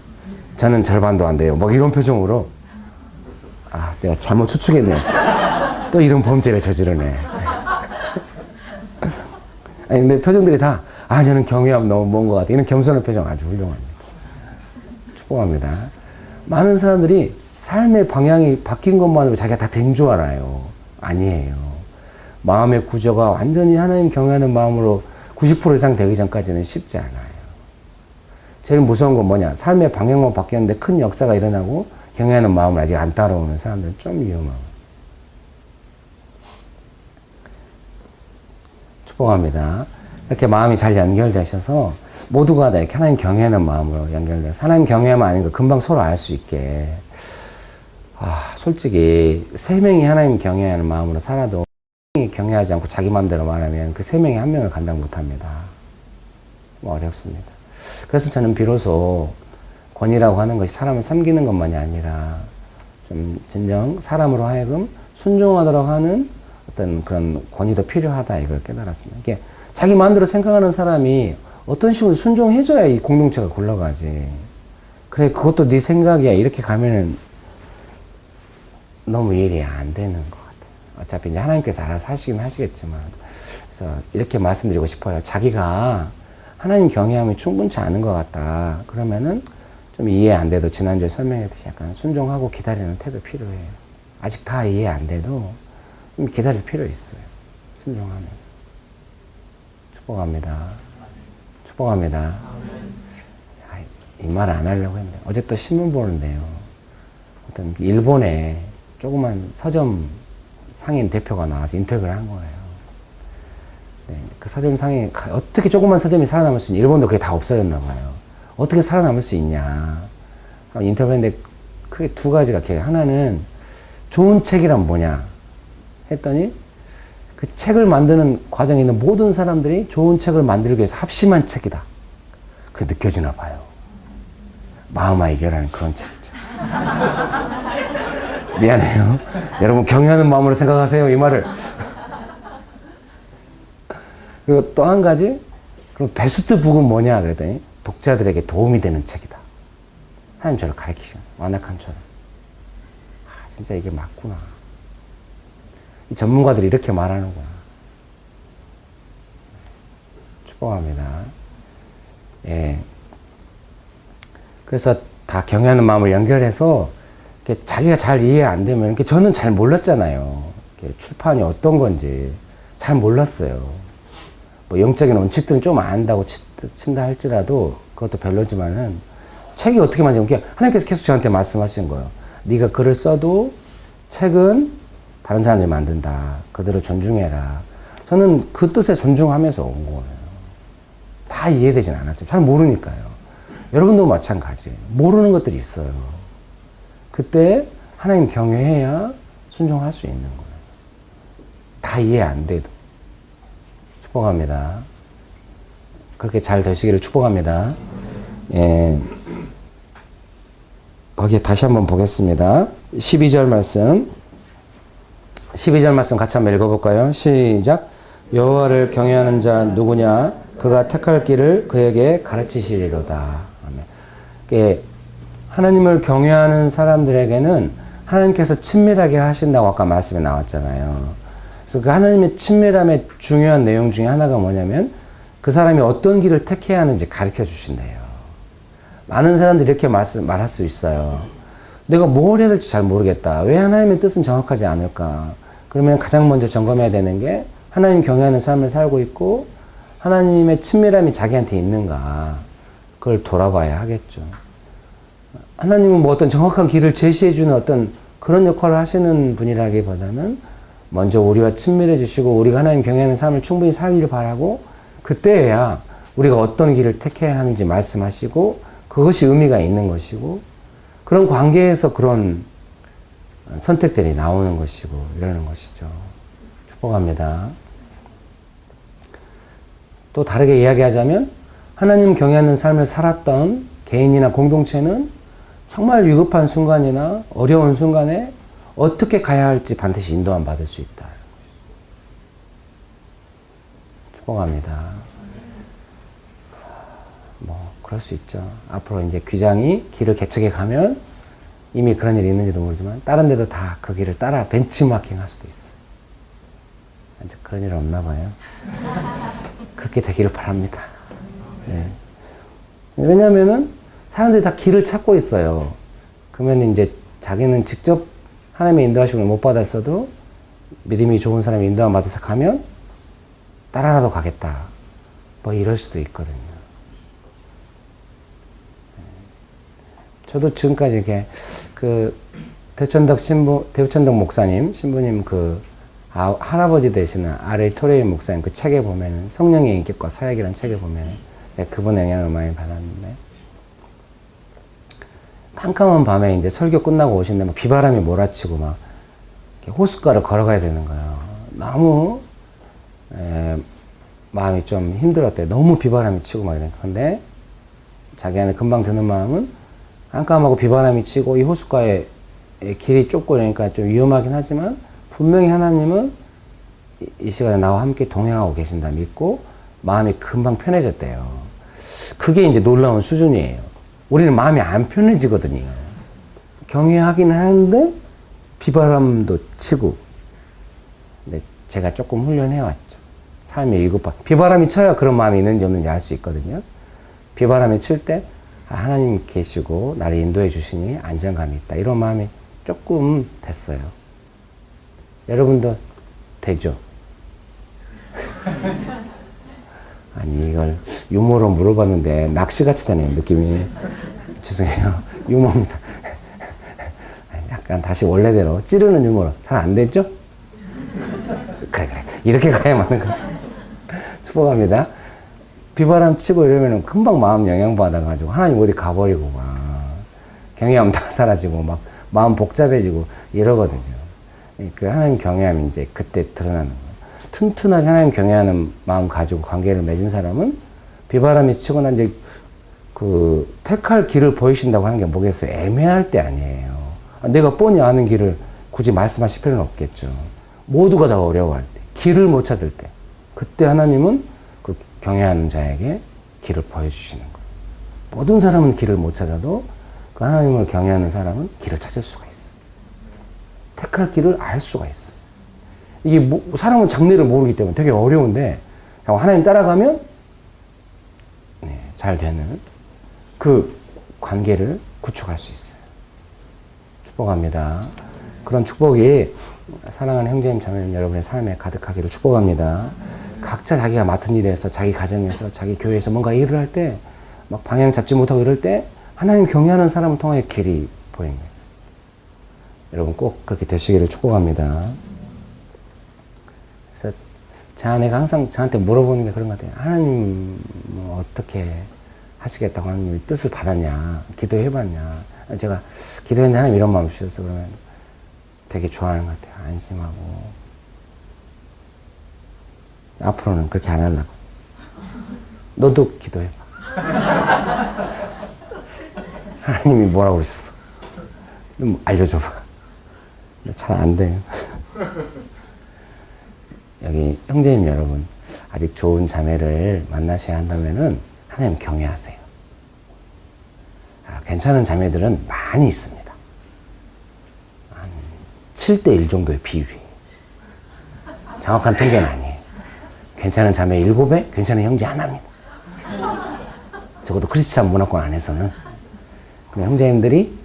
저는 절반도 안 돼요. 뭐 이런 표정으로. 내가 잘못 추측했네. 또 이런 범죄를 저지르네. 아니, 근데 표정들이 다, 저는 경외함 너무 먼 것 같아. 이런 겸손한 표정 아주 훌륭합니다. 축복합니다. 많은 사람들이 삶의 방향이 바뀐 것만으로 자기가 다 된 줄 알아요. 아니에요. 마음의 구조가 완전히 하나님 경외하는 마음으로 90% 이상 되기 전까지는 쉽지 않아요. 제일 무서운 건 뭐냐? 삶의 방향만 바뀌었는데 큰 역사가 일어나고 경외하는 마음을 아직 안 따라오는 사람들은 좀 위험하고. 축복합니다. 이렇게 마음이 잘 연결되셔서 모두가 다 이렇게 하나님 경외하는 마음으로 연결돼서 하나님 경외하면 아닌 거 금방 서로 알 수 있게. 솔직히 세 명이 하나님 경외하는 마음으로 살아도 경외하지 않고 자기 마음대로 말하면 그 세 명이 한 명을 감당 못합니다. 어렵습니다. 그래서 저는 비로소 권위라고 하는 것이 사람을 섬기는 것만이 아니라 좀 진정 사람으로 하여금 순종하도록 하는 어떤 그런 권위도 필요하다 이걸 깨달았습니다. 이게 자기 마음대로 생각하는 사람이 어떤 식으로 순종해줘야 이 공동체가 굴러가지. 그래 그것도 네 생각이야 이렇게 가면은 너무 일이 안 되는 것 같아요. 어차피 이제 하나님께서 알아서 하시긴 하시겠지만 그래서 이렇게 말씀드리고 싶어요. 자기가 하나님 경외함이 충분치 않은 것 같다. 그러면은 좀 이해 안 돼도 지난주에 설명했듯이 약간 순종하고 기다리는 태도 필요해요. 아직 다 이해 안 돼도 좀 기다릴 필요 있어요. 순종하면. 축복합니다. 축복합니다. 이 말을 안 하려고 했는데 어제 또 신문 보는데요. 어떤 일본에 조그만 서점 상인 대표가 나와서 인터뷰를 한 거예요. 네, 그 서점 상인 어떻게 조그만 서점이 살아남을 수 있냐. 일본도 그게 다 없어졌나 봐요. 어떻게 살아남을 수 있냐. 인터뷰했는데 크게 두 가지가 기억해요. 하나는 좋은 책이란 뭐냐 했더니 그 책을 만드는 과정에 있는 모든 사람들이 좋은 책을 만들기 위해서 합심한 책이다. 그게 느껴지나 봐요. 마음아 이겨라는 그런 책이죠. 미안해요. 여러분 경외하는 마음으로 생각하세요. 이 말을. 그리고 또 한 가지 그럼 베스트 북은 뭐냐 그랬더니 독자들에게 도움이 되는 책이다. 하나님 저를 가르치시는 완악함처럼. 진짜 이게 맞구나. 이 전문가들이 이렇게 말하는구나. 축복합니다. 예. 그래서 다 경외하는 마음을 연결해서 자기가 잘 이해 안 되면 저는 잘 몰랐잖아요. 출판이 어떤 건지 잘 몰랐어요. 뭐 영적인 원칙들은 좀 안다고 친다 할지라도 그것도 별로지만은 책이 어떻게 만드는 하나님께서 계속 저한테 말씀하시는 거예요. 네가 글을 써도 책은 다른 사람들이 만든다. 그들을 존중해라. 저는 그 뜻에 존중하면서 온 거예요. 다 이해되진 않았죠. 잘 모르니까요. 여러분도 마찬가지예요. 모르는 것들이 있어요. 그때 하나님 경외해야 순종할 수 있는 거예요. 다 이해 안 돼도. 축복합니다. 그렇게 잘 되시기를 축복합니다. 예. 거기에 다시 한번 보겠습니다. 12절 말씀. 12절 말씀 같이 한번 읽어볼까요? 시작. 여호와를 경외하는 자 누구냐? 그가 택할 길을 그에게 가르치시리로다. 아멘. 하나님을 경외하는 사람들에게는 하나님께서 친밀하게 하신다고 아까 말씀에 나왔잖아요. 그래서 그 하나님의 친밀함의 중요한 내용 중에 하나가 뭐냐면 그 사람이 어떤 길을 택해야 하는지 가르쳐 주신대요. 많은 사람들이 이렇게 말할 수 있어요. 내가 뭘 해야 될지 잘 모르겠다. 왜 하나님의 뜻은 정확하지 않을까? 그러면 가장 먼저 점검해야 되는 게 하나님 경외하는 삶을 살고 있고 하나님의 친밀함이 자기한테 있는가? 그걸 돌아봐야 하겠죠. 하나님은 뭐 어떤 정확한 길을 제시해주는 어떤 그런 역할을 하시는 분이라기보다는 먼저 우리와 친밀해지시고 우리가 하나님 경외하는 삶을 충분히 살기를 바라고 그때야 우리가 어떤 길을 택해야 하는지 말씀하시고 그것이 의미가 있는 것이고 그런 관계에서 그런 선택들이 나오는 것이고 이러는 것이죠. 축복합니다. 또 다르게 이야기하자면 하나님 경외하는 삶을 살았던 개인이나 공동체는 정말 위급한 순간이나 어려운 순간에 어떻게 가야 할지 반드시 인도함 받을 수 있다. 축복합니다. 뭐 그럴 수 있죠. 앞으로 이제 귀장이 길을 개척해 가면 이미 그런 일이 있는지도 모르지만 다른 데도 다 그 길을 따라 벤치마킹 할 수도 있어요. 이제 그런 일 없나 봐요. 그렇게 되기를 바랍니다. 네. 왜냐면은 사람들이 다 길을 찾고 있어요. 그러면 이제 자기는 직접 하나님의 인도하심을 못 받았어도 믿음이 좋은 사람이 인도함 받아서 가면 따라라도 가겠다. 뭐 이럴 수도 있거든요. 저도 지금까지 이렇게 대우천덕 목사님, 신부님 할아버지 되시는 R.A. 토레이 목사님 그 책에 보면은 성령의 인격과 사역이라는 책에 보면은 그분의 영향을 많이 받았는데 깜깜한 밤에 이제 설교 끝나고 오신데 막 비바람이 몰아치고 막 호숫가를 걸어가야 되는 거예요. 너무 마음이 좀 힘들었대요. 너무 비바람이 치고 막 이러니까. 근데 자기 안에 금방 드는 마음은 깜깜하고 비바람이 치고 이 호숫가에 길이 좁고 이러니까 좀 위험하긴 하지만 분명히 하나님은 이 시간에 나와 함께 동행하고 계신다 믿고 마음이 금방 편해졌대요. 그게 이제 놀라운 수준이에요. 우리는 마음이 안 편해지거든요. 경외하기는 하는데 비바람도 치고. 근데 제가 조금 훈련해왔죠. 삶의 위급함. 비바람이 쳐야 그런 마음이 있는지 없는지 알 수 있거든요. 비바람이 칠 때 하나님 계시고 나를 인도해 주시니 안정감이 있다. 이런 마음이 조금 됐어요. 여러분도 되죠? 아니 이걸 유머로 물어봤는데 낚시같이 되네요. 느낌이. 죄송해요. 유머입니다. 약간 다시 원래대로 찌르는 유머로. 잘 안 됐죠? 그래 이렇게 가야 맞는 거야. 축복합니다. 비바람 치고 이러면 금방 마음 영향받아가지고 하나님 어디 가버리고 막 경외하면 다 사라지고 막 마음 복잡해지고 이러거든요. 그 하나님 경외함이 이제 그때 드러나는 거예요. 튼튼하게 하나님 경외하는 마음 가지고 관계를 맺은 사람은 비바람이 치거나 이제 그 택할 길을 보이신다고 하는 게 뭐겠어요? 애매할 때 아니에요. 내가 뻔히 아는 길을 굳이 말씀하실 필요는 없겠죠. 모두가 다 어려워할 때, 길을 못 찾을 때, 그때 하나님은 그 경외하는 자에게 길을 보여주시는 거예요. 모든 사람은 길을 못 찾아도 그 하나님을 경외하는 사람은 길을 찾을 수가 있어요. 택할 길을 알 수가 있어요. 이게 사람은 장래를 모르기 때문에 되게 어려운데 하나님 따라가면 잘 되는 그 관계를 구축할 수 있어요. 축복합니다. 그런 축복이 사랑하는 형제님 자매님 여러분의 삶에 가득하기를 축복합니다. 각자 자기가 맡은 일에서 자기 가정에서 자기 교회에서 뭔가 일을 할 때 막 방향 잡지 못하고 이럴 때 하나님 경외하는 사람을 통하여 길이 보입니다. 여러분 꼭 그렇게 되시기를 축복합니다. 그래서 제 아내가 항상 저한테 물어보는 게 그런 것 같아요. 하나님 뭐 어떻게 하시겠다고 하나님 뜻을 받았냐, 기도해봤냐. 제가 기도했는데 하나님 이런 마음 주셨어. 그러면 되게 좋아하는 것 같아요. 안심하고. 앞으로는 그렇게 안 하려고. 너도 기도해봐. 하나님이 뭐라고 그랬어? 좀 알려줘봐. 잘 안 돼요. 여기 형제님 여러분, 아직 좋은 자매를 만나셔야 한다면은 하나님 경외하세요. 괜찮은 자매들은 많이 있습니다. 한 7대1 정도의 비율이. 정확한 통계는 아니에요. 괜찮은 자매 7배, 괜찮은 형제 하나입니다. 적어도 크리스찬 문화권 안에서는. 그럼 형제님들이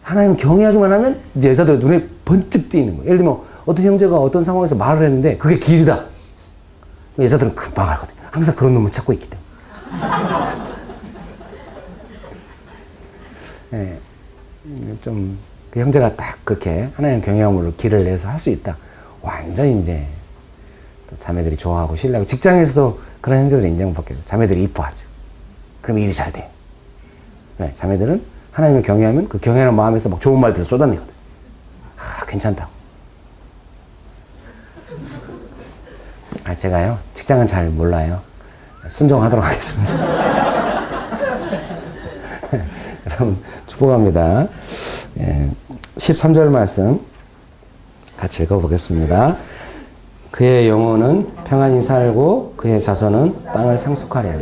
하나님 경외하기만 하면 이제 여자들 눈에 번쩍 띄는 거예요. 예를 들면 어떤 형제가 어떤 상황에서 말을 했는데 그게 길다. 여자들은 금방 알거든요. 항상 그런 놈을 찾고 있기 때문에. 네, 좀, 그 형제가 딱 그렇게 하나님 경외함으로 길을 내서 할 수 있다. 완전히 이제, 또 자매들이 좋아하고 신뢰하고, 직장에서도 그런 형제들을 인정받게 돼요. 자매들이 이뻐하죠. 그럼 일이 잘 돼요. 네, 자매들은 하나님을 경외하면 그 경외하는 마음에서 막 좋은 말들을 쏟아내거든. 괜찮다고. 제가요, 직장은 잘 몰라요. 순종하도록 하겠습니다. 여러분, 축복합니다. 13절 말씀 같이 읽어보겠습니다. 그의 영혼은 평안히 살고 그의 자손은 땅을 상속하리라.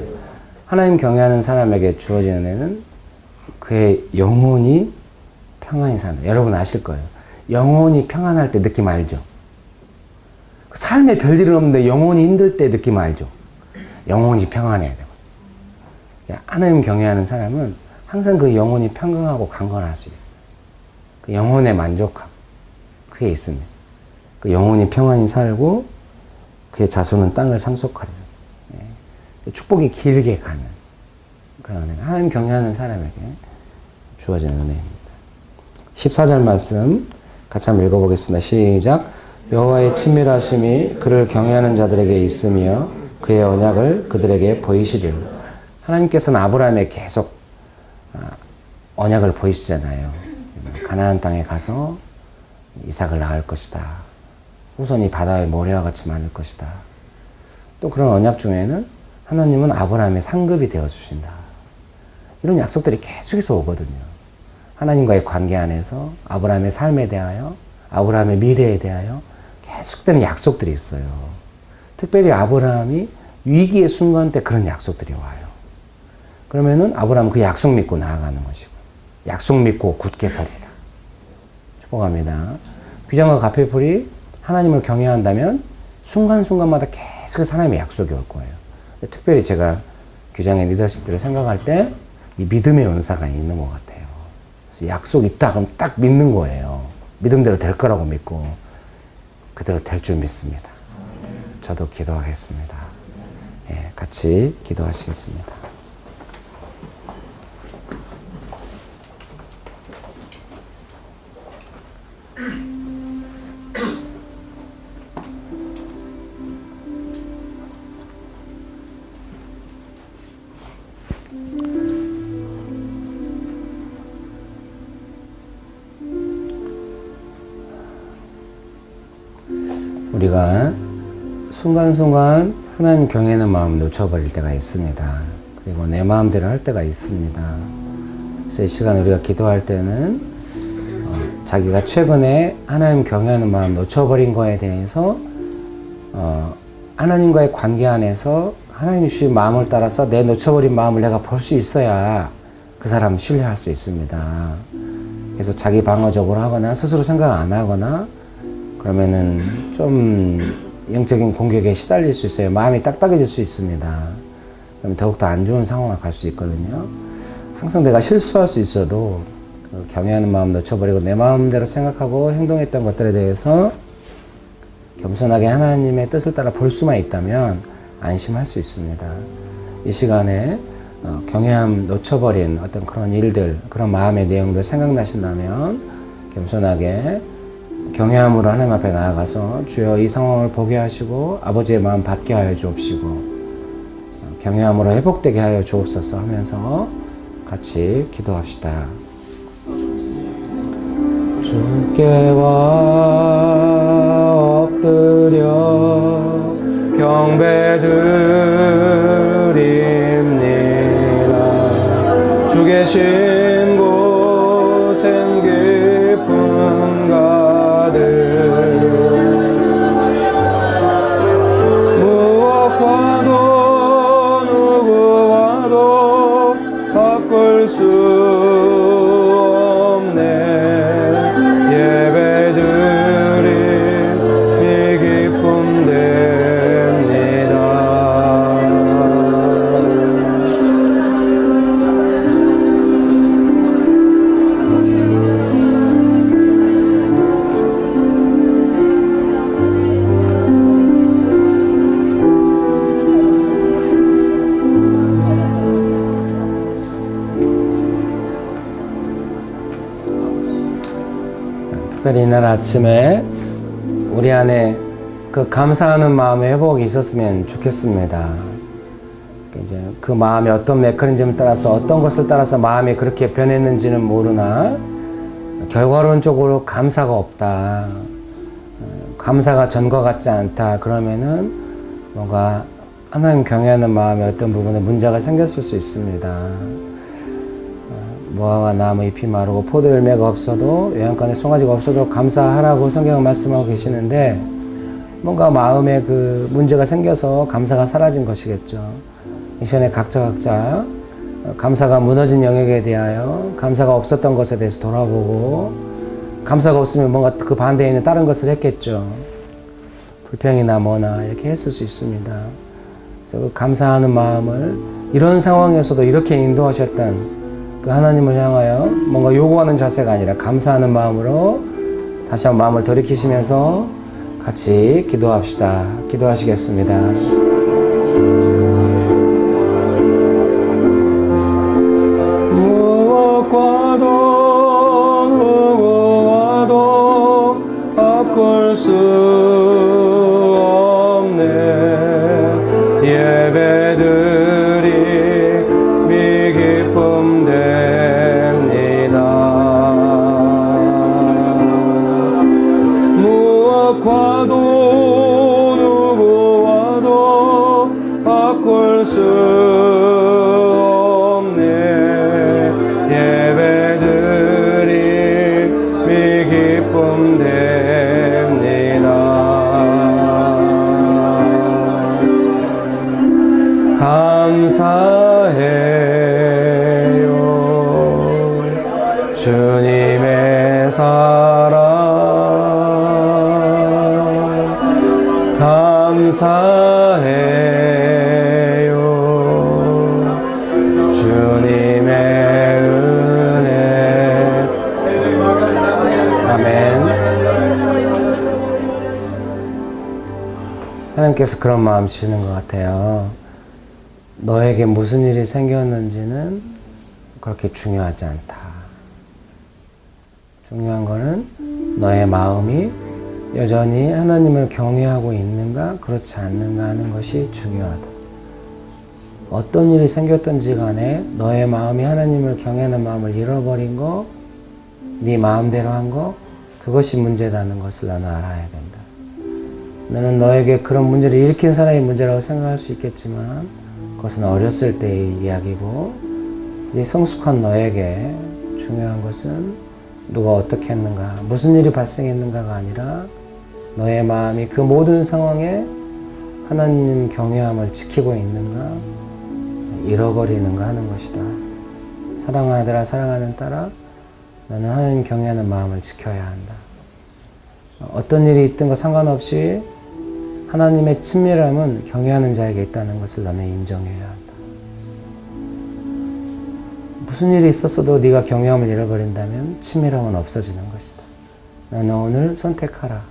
하나님 경외하는 사람에게 주어지는 애는 그의 영혼이 평안히 사는. 여러분 아실 거예요. 영혼이 평안할 때 느낌 알죠? 삶에 별일은 없는데 영혼이 힘들 때 느낌 알죠? 영혼이 평안해야 되고. 하나님 경외하는 사람은 항상 그 영혼이 평강하고 강건할 수 있어요. 그 영혼에 만족함. 그게 있습니다. 그 영혼이 평안히 살고 그의 자손은 땅을 상속하리라. 축복이 길게 가는 그런 은혜. 하나님 경외하는 사람에게 주어지는 은혜입니다. 14절 말씀 같이 한번 읽어보겠습니다. 시작. 여호와의 친밀하심이 그를 경외하는 자들에게 있으며 그의 언약을 그들에게 보이시리라. 하나님께서는 아브라함에 계속 언약을 보이시잖아요. 가나안 땅에 가서 이삭을 낳을 것이다. 후손이 바다의 모래와 같이 많을 것이다. 또 그런 언약 중에는 하나님은 아브라함의 상급이 되어주신다. 이런 약속들이 계속해서 오거든요. 하나님과의 관계 안에서 아브라함의 삶에 대하여, 아브라함의 미래에 대하여 계속되는 약속들이 있어요. 특별히 아브라함이 위기의 순간 때 그런 약속들이 와요. 그러면은 아브라함은 그 약속 믿고 나아가는 것이고, 약속 믿고 굳게 서리라. 축복합니다. 규장과 가페풀이 하나님을 경외한다면 순간순간마다 계속해서 하나님의 약속이 올 거예요. 특별히 제가 규장의 리더십들을 생각할 때 이 믿음의 은사가 있는 것 같아요. 그래서 약속 있다 그럼 딱 믿는 거예요. 믿음대로 될 거라고 믿고 그대로 될 줄 믿습니다. 저도 기도하겠습니다. 예, 같이 기도하시겠습니다. 우리가 순간순간 하나님 경외하는 마음을 놓쳐버릴 때가 있습니다. 그리고 내 마음대로 할 때가 있습니다. 그래서 이 시간 우리가 기도할 때는 자기가 최근에 하나님 경외하는 마음 놓쳐버린 거에 대해서 하나님과의 관계 안에서 하나님이 주신 마음을 따라서 내 놓쳐버린 마음을 내가 볼 수 있어야 그 사람을 신뢰할 수 있습니다. 그래서 자기 방어적으로 하거나 스스로 생각 안 하거나 그러면은 좀 영적인 공격에 시달릴 수 있어요. 마음이 딱딱해질 수 있습니다. 그럼 더욱더 안 좋은 상황을 갈 수 있거든요. 항상 내가 실수할 수 있어도 경외하는 마음 놓쳐버리고 내 마음대로 생각하고 행동했던 것들에 대해서 겸손하게 하나님의 뜻을 따라 볼 수만 있다면 안심할 수 있습니다. 이 시간에 경외함 놓쳐버린 어떤 그런 일들, 그런 마음의 내용들 생각나신다면 겸손하게 경외함으로 하나님 앞에 나아가서 주여 이 상황을 보게 하시고 아버지의 마음 받게 하여 주옵시고 경외함으로 회복되게 하여 주옵소서 하면서 같이 기도합시다. 주께와 엎드려 경배드립니다. 주 계신 곳엔 기쁨 가득 무엇과도 누구와도 바꿀 수 없네. 예배드림이 기쁨 됩니다. 특별히 이날 아침에 우리 안에 그 감사하는 마음의 회복이 있었으면 좋겠습니다. 이제 그 마음이 어떤 메커니즘을 따라서 어떤 것을 따라서 마음이 그렇게 변했는지는 모르나 결과론적으로 감사가 없다. 감사가 전과 같지 않다. 그러면은 뭔가 하나님 경외하는 마음에 어떤 부분에 문제가 생겼을 수 있습니다. 무화과 나무 잎이 마르고 포도 열매가 없어도 외양간에 송아지가 없어도 감사하라고 성경은 말씀하고 계시는데 뭔가 마음에 그 문제가 생겨서 감사가 사라진 것이겠죠. 이 시간에 각자 감사가 무너진 영역에 대하여 감사가 없었던 것에 대해서 돌아보고 감사가 없으면 뭔가 그 반대에 있는 다른 것을 했겠죠. 불평이나 뭐나 이렇게 했을 수 있습니다. 그래서 그 감사하는 마음을 이런 상황에서도 이렇게 인도하셨던 그 하나님을 향하여 뭔가 요구하는 자세가 아니라 감사하는 마음으로 다시 한번 마음을 돌이키시면서 같이 기도합시다. 기도하시겠습니다. 무엇과도 누구와도 바꿀 수 예배드림이 기쁨 됩니다. 무엇과도 누구와도 바꿀 수 없네. 예배드림이 기쁨 됩니다. 감사해요 주님의 사랑. 감사해요 주님의 은혜. 아멘. 하나님께서 그런 마음 주시는 것 같아요. 너에게 무슨 일이 생겼는지는 그렇게 중요하지 않다. 중요한 거는 너의 마음이 여전히 하나님을 경외하고 있는가 그렇지 않는가 하는 것이 중요하다. 어떤 일이 생겼든지 간에 너의 마음이 하나님을 경외하는 마음을 잃어버린 거, 네 마음대로 한 거, 그것이 문제라는 것을 너는 알아야 된다. 너는 너에게 그런 문제를 일으킨 사람이 문제라고 생각할 수 있겠지만 그것은 어렸을 때의 이야기고, 이제 성숙한 너에게 중요한 것은 누가 어떻게 했는가, 무슨 일이 발생했는가가 아니라 너의 마음이 그 모든 상황에 하나님 경외함을 지키고 있는가, 잃어버리는가 하는 것이다. 사랑하는 아들아, 사랑하는 딸아, 너는 하나님 경외하는 마음을 지켜야 한다. 어떤 일이 있든 거 상관없이 하나님의 친밀함은 경외하는 자에게 있다는 것을 너는 인정해야 한다. 무슨 일이 있었어도 네가 경외함을 잃어버린다면 친밀함은 없어지는 것이다. 너는 오늘 선택하라.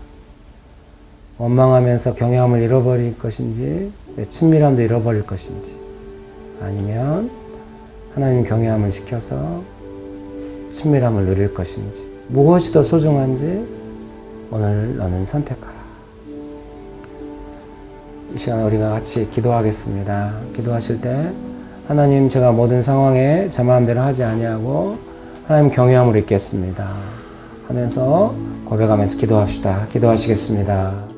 원망하면서 경외함을 잃어버릴 것인지, 내 친밀함도 잃어버릴 것인지, 아니면 하나님 경외함을 지켜서 친밀함을 누릴 것인지, 무엇이 더 소중한지 오늘 너는 선택하라. 이 시간에 우리가 같이 기도하겠습니다. 기도하실 때 하나님, 제가 모든 상황에 제 마음대로 하지 아니하고 하나님 경외함으로 있겠습니다 하면서 고백하면서 기도합시다. 기도하시겠습니다.